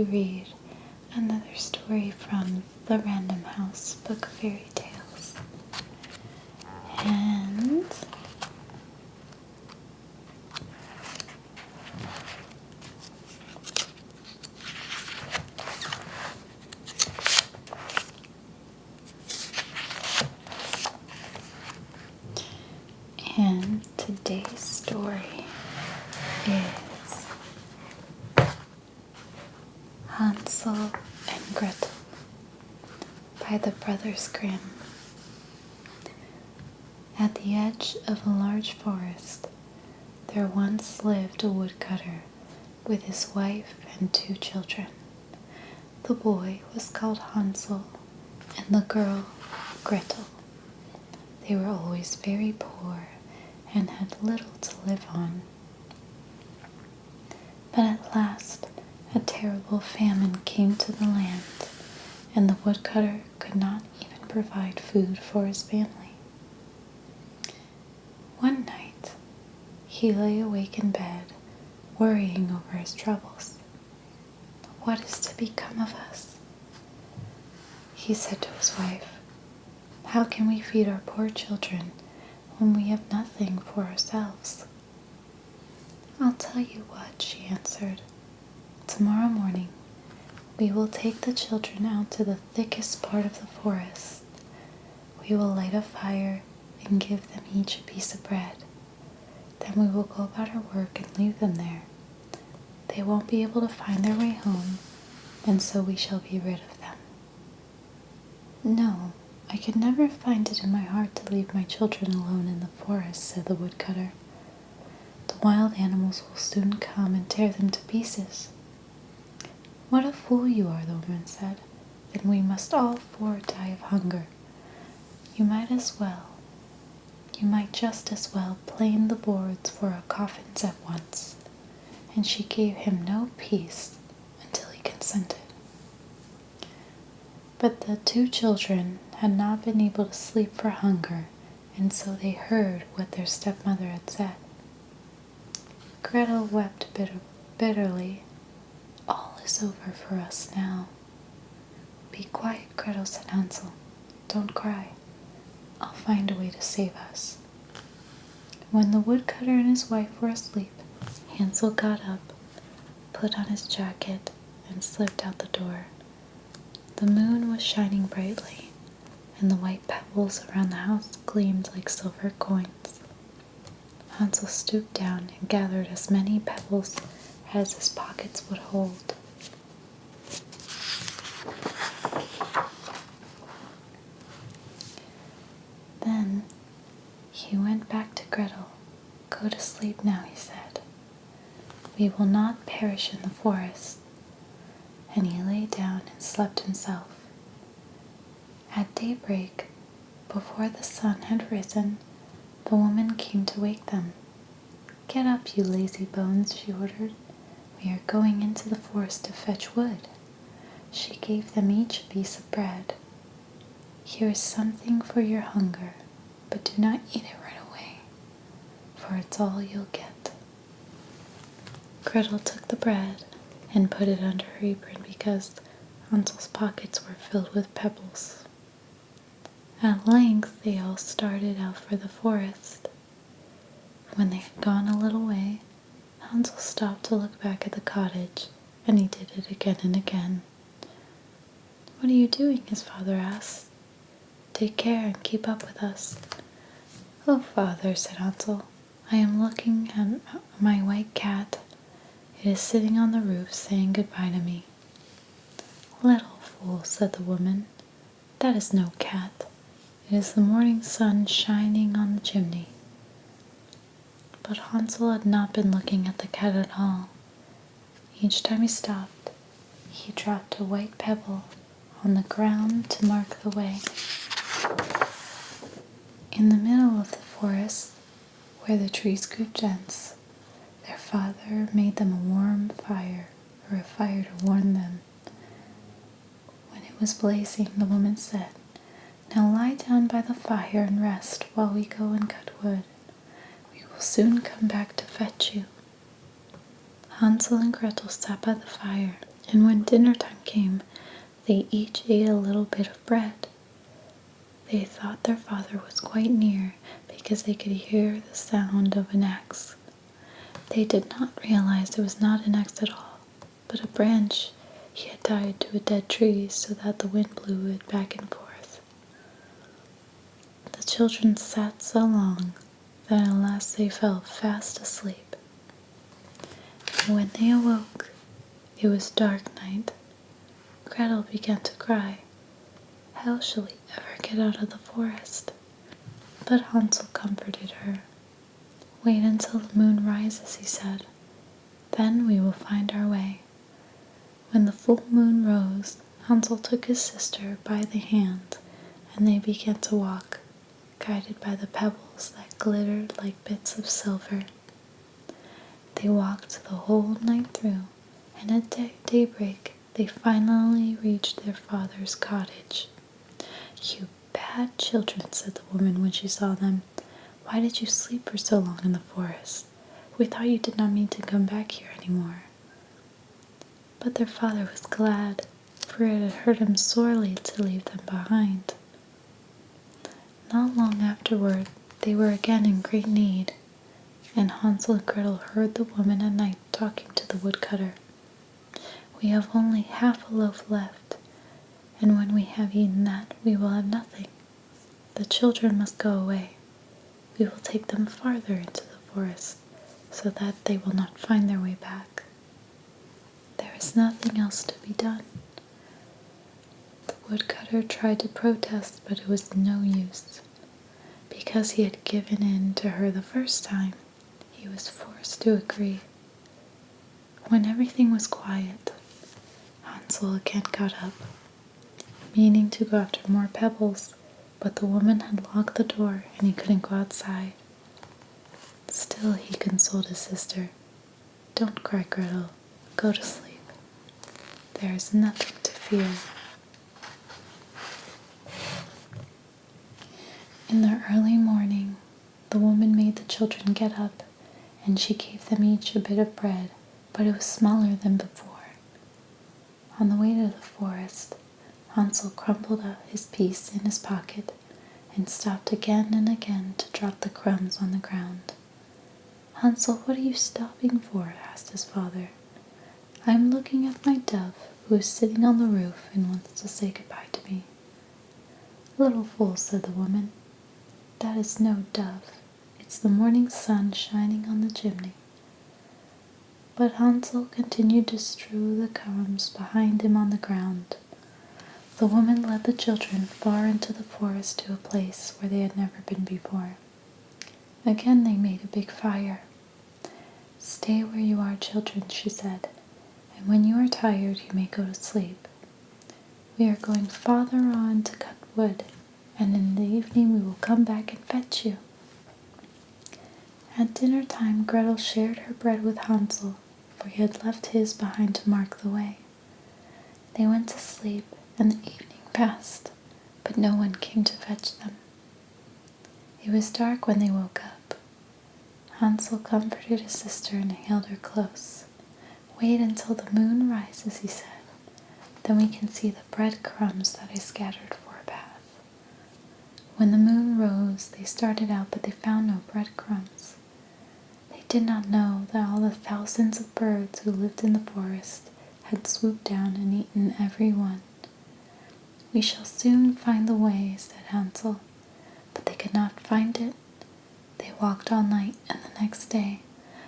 to read another story from the Random House Book of Fairy Tales. And today's story is Hansel and Gretel by the Brothers Grimm. At the edge of a large forest, there once lived a woodcutter with his wife and 2 children. The boy was called Hansel and the girl Gretel. They were always very poor and had little to live on. But at last, a terrible famine came to the land, and the woodcutter could not even provide food for his family. One night, he lay awake in bed, worrying over his troubles. "What is to become of us?" he said to his wife. "How can we feed our poor children when we have nothing for ourselves?" "I'll tell you what," she answered. "Tomorrow morning we will take the children out to the thickest part of the forest. We will light a fire and give them each a piece of bread. Then we will go about our work and leave them there. They won't be able to find their way home, and so we shall be rid of them." "No, I could never find it in my heart to leave my children alone in the forest," said the woodcutter. "The wild animals will soon come and tear them to pieces." "What a fool you are," the woman said. "Then we must all 4 die of hunger. You might just as well plane the boards for our coffins at once." And she gave him no peace until he consented. But the 2 children had not been able to sleep for hunger, and so they heard what their stepmother had said. Gretel wept bitterly. "All is over for us now." "Be quiet, Gretel," said Hansel. "Don't cry. I'll find a way to save us." When the woodcutter and his wife were asleep, Hansel got up, put on his jacket, and slipped out the door. The moon was shining brightly, and the white pebbles around the house gleamed like silver coins. Hansel stooped down and gathered as many pebbles as his pockets would hold. Then he went back to Gretel. "Go to sleep now," he said. "We will not perish in the forest." And he lay down and slept himself. At daybreak, before the sun had risen, the woman came to wake them. "Get up, you lazy bones," she ordered. "We are going into the forest to fetch wood." She gave them each a piece of bread. "Here is something for your hunger, but do not eat it right away, for it's all you'll get." Gretel took the bread and put it under her apron because Hansel's pockets were filled with pebbles. At length they all started out for the forest. When they had gone a little way, Hansel stopped to look back at the cottage, and he did it again and again. "What are you doing?" his father asked. "Take care and keep up with us." "Oh, father," said Hansel, "I am looking at my white cat. It is sitting on the roof saying goodbye to me." "Little fool," said the woman, "that is no cat. It is the morning sun shining on the chimney." But Hansel had not been looking at the cat at all. Each time he stopped, he dropped a white pebble on the ground to mark the way. In the middle of the forest, where the trees grew dense, their father made them a warm fire, or a fire to warm them. When it was blazing, the woman said, "Now lie down by the fire and rest while we go and cut wood. We will soon come back to fetch you." Hansel and Gretel sat by the fire And when dinner time came, they each ate a little bit of bread. They thought their father was quite near because they could hear the sound of an axe. They did not realize it was not an axe at all, but a branch he had tied to a dead tree so that the wind blew it back and forth. The children sat so long that at last they fell fast asleep. And when they awoke, it was dark night. Gretel began to cry. How shall we ever get out of the forest? But Hansel comforted her. Wait until the moon rises, he said. Then we will find our way. When the full moon rose, Hansel took his sister by the hand, and they began to walk, guided by the pebbles that glittered like bits of silver. They walked the whole night through, and at daybreak they finally reached their father's cottage. You bad children, said the woman when she saw them. Why did you sleep for so long in the forest? We thought you did not mean to come back here any more. But their father was glad, for it had hurt him sorely to leave them behind. Not long afterward, they were again in great need, and Hansel and Gretel heard the woman at night talking to the woodcutter. We have only half a loaf left, and when we have eaten that, we will have nothing. The children must go away. We will take them farther into the forest, so that they will not find their way back. There is nothing else to be done. The woodcutter tried to protest, but it was no use. Because he had given in to her the first time, he was forced to agree. When everything was quiet, Hansel again got up, meaning to go after more pebbles, but the woman had locked the door and he couldn't go outside. Still he consoled his sister. Don't cry, Gretel. Go to sleep. There is nothing to fear. In the early morning, the woman made the children get up, and she gave them each a bit of bread, but it was smaller than before. On the way to the forest, Hansel crumpled up his piece in his pocket and stopped again and again to drop the crumbs on the ground. Hansel, what are you stopping for? Asked his father. I am looking at my dove, who is sitting on the roof and wants to say goodbye to me. Little fool, said the woman. That is no dove. It's the morning sun shining on the chimney. But Hansel continued to strew the crumbs behind him on the ground. The woman led the children far into the forest to a place where they had never been before. Again they made a big fire. Stay where you are, children, she said, and when you are tired you may go to sleep. We are going farther on to cut wood, and in the evening we will come back and fetch you. At dinner time Gretel shared her bread with Hansel, for he had left his behind to mark the way. They went to sleep, and the evening passed, but no one came to fetch them. It was dark when they woke up. Hansel comforted his sister and held her close. Wait until the moon rises, he said. Then we can see the breadcrumbs that I scattered for a path. When the moon rose, they started out, but they found no breadcrumbs. They did not know that all the thousands of birds who lived in the forest had swooped down and eaten every one. We shall soon find the way, said Hansel, but they could not find it. They walked all night and the next day,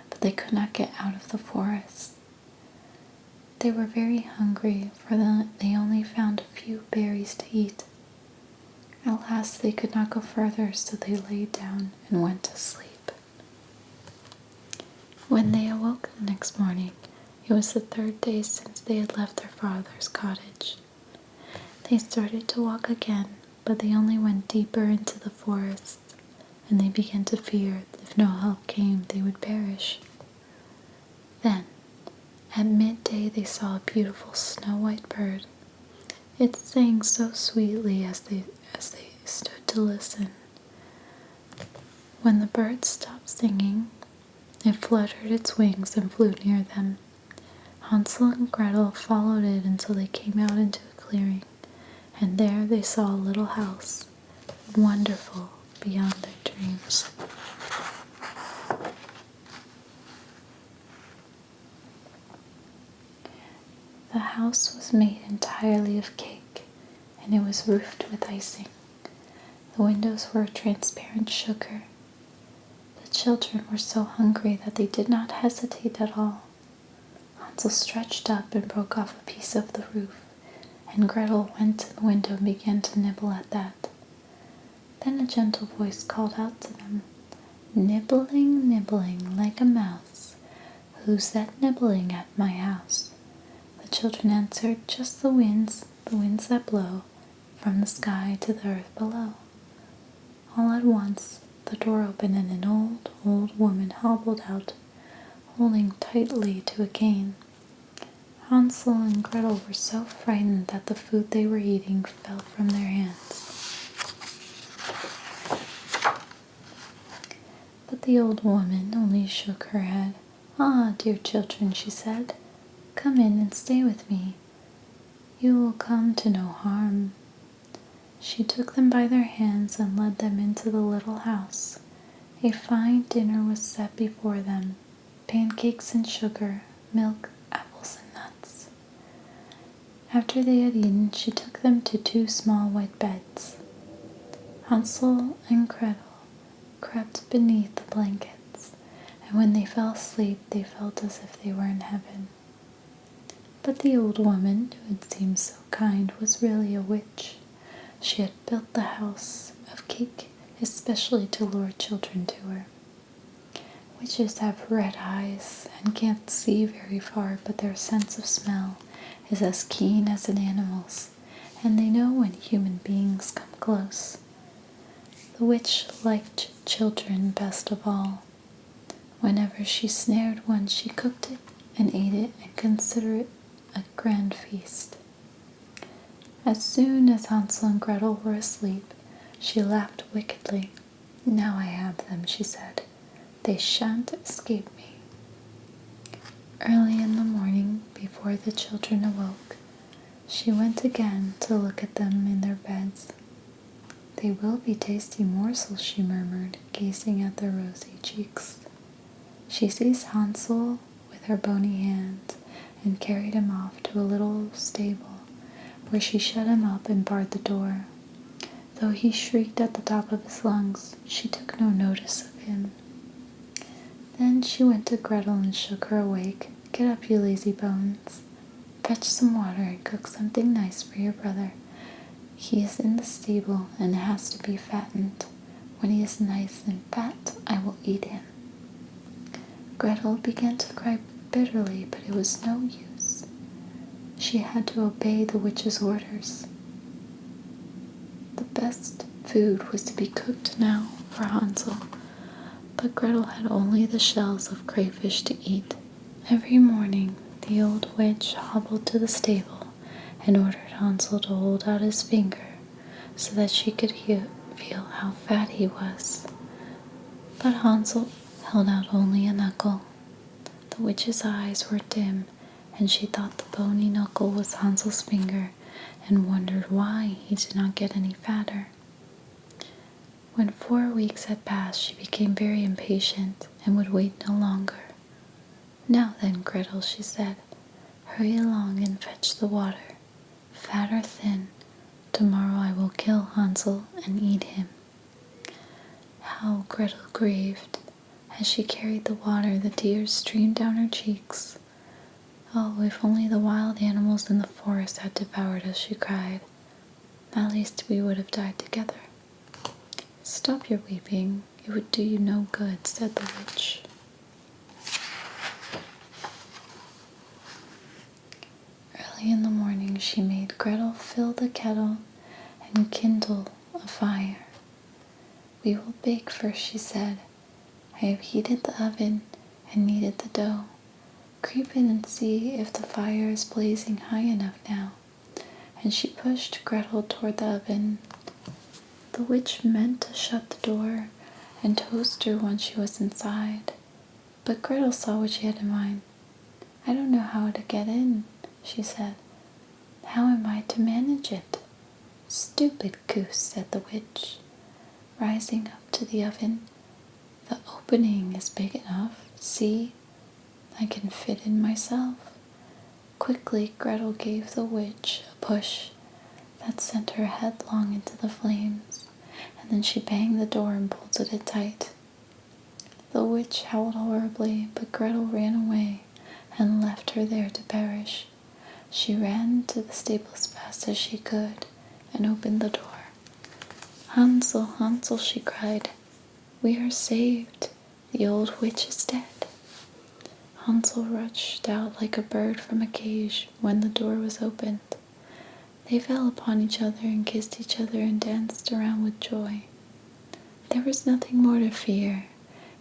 but they could not get out of the forest. They were very hungry, for they only found a few berries to eat. At last they could not go further, so they lay down and went to sleep. When they awoke the next morning, it was the third day since they had left their father's cottage. They started to walk again, but they only went deeper into the forest, and they began to fear that if no help came, they would perish. Then, at midday, they saw a beautiful snow-white bird. It sang so sweetly as they stood to listen. When the bird stopped singing, it fluttered its wings and flew near them. Hansel and Gretel followed it until they came out into a clearing, and there they saw a little house, wonderful beyond their dreams. The house was made entirely of cake, and it was roofed with icing. The windows were transparent sugar. The children were so hungry that they did not hesitate at all. Hansel stretched up and broke off a piece of the roof, and Gretel went to the window and began to nibble at that. Then a gentle voice called out to them, "Nibbling, nibbling like a mouse, who's that nibbling at my house?" The children answered, "Just the winds that blow from the sky to the earth below." All at once the door opened and an old, old woman hobbled out, holding tightly to a cane. Hansel and Gretel were so frightened that the food they were eating fell from their hands. But the old woman only shook her head. "Ah, dear children," she said, "come in and stay with me. You will come to no harm." She took them by their hands and led them into the little house. A fine dinner was set before them, pancakes and sugar, milk, apples and nuts. After they had eaten, she took them to 2 small white beds. Hansel and Gretel crept beneath the blankets, and when they fell asleep, they felt as if they were in heaven. But the old woman, who had seemed so kind, was really a witch. She had built the house of cake especially to lure children to her. Witches have red eyes and can't see very far, but their sense of smell is as keen as an animal's, and they know when human beings come close. The witch liked children best of all. Whenever she snared one, she cooked it and ate it and considered it a grand feast. As soon as Hansel and Gretel were asleep, she laughed wickedly. "Now I have them," she said. "They shan't escape me." Early in the morning, before the children awoke, she went again to look at them in their beds. "They will be tasty morsels," she murmured, gazing at their rosy cheeks. She seized Hansel with her bony hand and carried him off to a little stable, where she shut him up and barred the door. Though he shrieked at the top of his lungs, she took no notice of him. Then she went to Gretel and shook her awake. "Get up, you lazy bones. Fetch some water and cook something nice for your brother. He is in the stable and has to be fattened. When he is nice and fat, I will eat him." Gretel began to cry bitterly, but it was no use. She had to obey the witch's orders. The best food was to be cooked now for Hansel, but Gretel had only the shells of crayfish to eat. Every morning the old witch hobbled to the stable and ordered Hansel to hold out his finger so that she could feel how fat he was. But Hansel held out only a knuckle. The witch's eyes were dim, and she thought the bony knuckle was Hansel's finger and wondered why he did not get any fatter. When 4 weeks had passed, she became very impatient and would wait no longer. "Now then, Gretel," she said, "hurry along and fetch the water. Fat or thin, tomorrow I will kill Hansel and eat him." How Gretel grieved. As she carried the water, the tears streamed down her cheeks. "Oh, if only the wild animals in the forest had devoured us," she cried. "At least we would have died together." "Stop your weeping. It would do you no good," said the witch. Early in the morning, she made Gretel fill the kettle and kindle a fire. "We will bake first," she said. "I have heated the oven and kneaded the dough. Creep in and see if the fire is blazing high enough now." And she pushed Gretel toward the oven. The witch meant to shut the door and toast her once she was inside, but Gretel saw what she had in mind. I don't know how to get in, she said. How am I to manage it? Stupid goose, said the witch, rising up to the oven. The opening is big enough. See, I can fit in myself. Quickly, Gretel gave the witch a push that sent her headlong into the flames, and then she banged the door and bolted it tight. The witch howled horribly, but Gretel ran away and left her there to perish. She ran to the stable as fast as she could and opened the door. Hansel, Hansel, she cried, we are saved. The old witch is dead. Hansel rushed out like a bird from a cage when the door was opened. They fell upon each other and kissed each other and danced around with joy. There was nothing more to fear,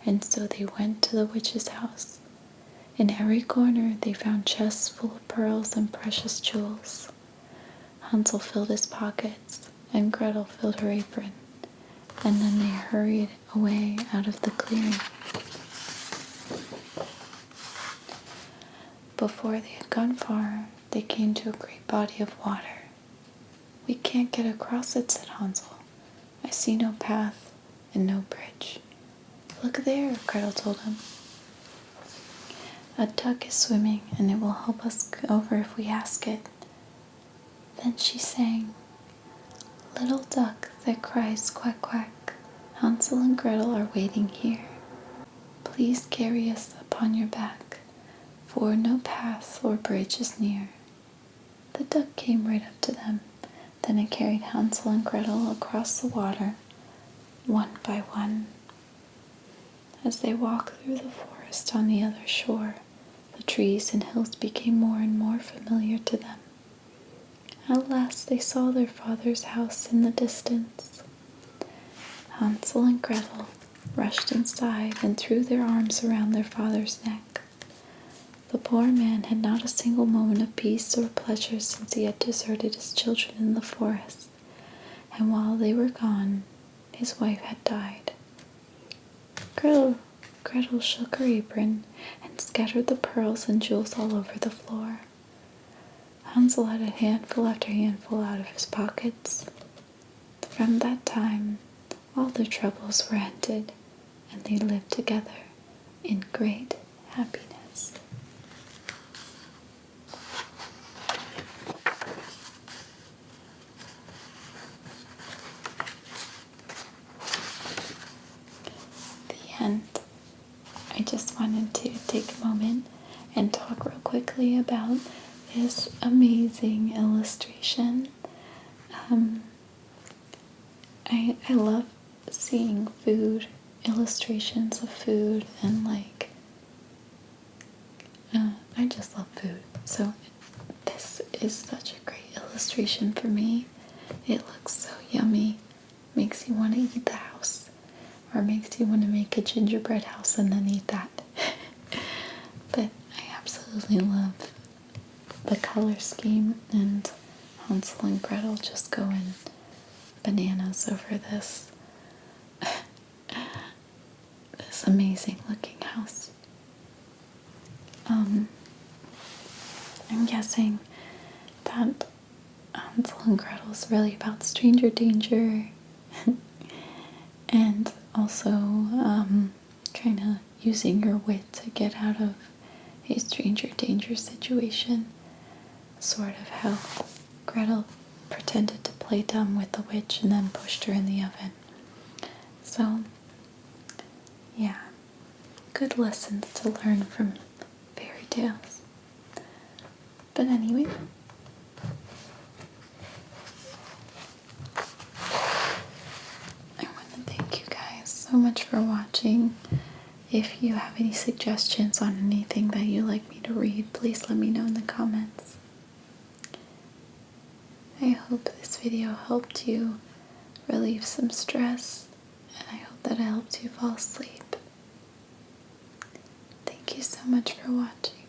and so they went to the witch's house. In every corner they found chests full of pearls and precious jewels. Hansel filled his pockets, and Gretel filled her apron, and then they hurried away out of the clearing. Before they had gone far, they came to a great body of water. We can't get across it, said Hansel. I see no path and no bridge. Look there, Gretel told him. A duck is swimming, and it will help us over if we ask it. Then she sang, Little duck that cries quack quack, Hansel and Gretel are waiting here. Please carry us upon your back, for no path or bridge is near. The duck came right up to them. Then it carried Hansel and Gretel across the water, one by one. As they walked through the forest on the other shore, the trees and hills became more and more familiar to them. At last they saw their father's house in the distance. Hansel and Gretel rushed inside and threw their arms around their father's neck. The poor man had not a single moment of peace or pleasure since he had deserted his children in the forest, and while they were gone, his wife had died. Gretel shook her apron and scattered the pearls and jewels all over the floor. Hansel had a handful after handful out of his pockets. From that time, all their troubles were ended, and they lived together in great happiness. The end. I just wanted to take a moment and talk real quickly about this amazing illustration. I love seeing food, illustrations of food, and I just love food. So this is such a great illustration for me. It looks so yummy, makes you want to eat the house, or makes you want to make a gingerbread house and then eat that. But I absolutely love the color scheme, and Hansel and Gretel just going bananas over this amazing looking house. I'm guessing that Hansel and Gretel is really about stranger danger and also kind of using your wit to get out of a stranger danger situation, sort of how Gretel pretended to play dumb with the witch and then pushed her in the oven. So, yeah, good lessons to learn from fairy tales. But anyway, I want to thank you guys so much for watching. If you have any suggestions on anything that you'd like me to read, please let me know in the comments. I hope this video helped you relieve some stress, and I hope that it helped you fall asleep. Thank you so much for watching.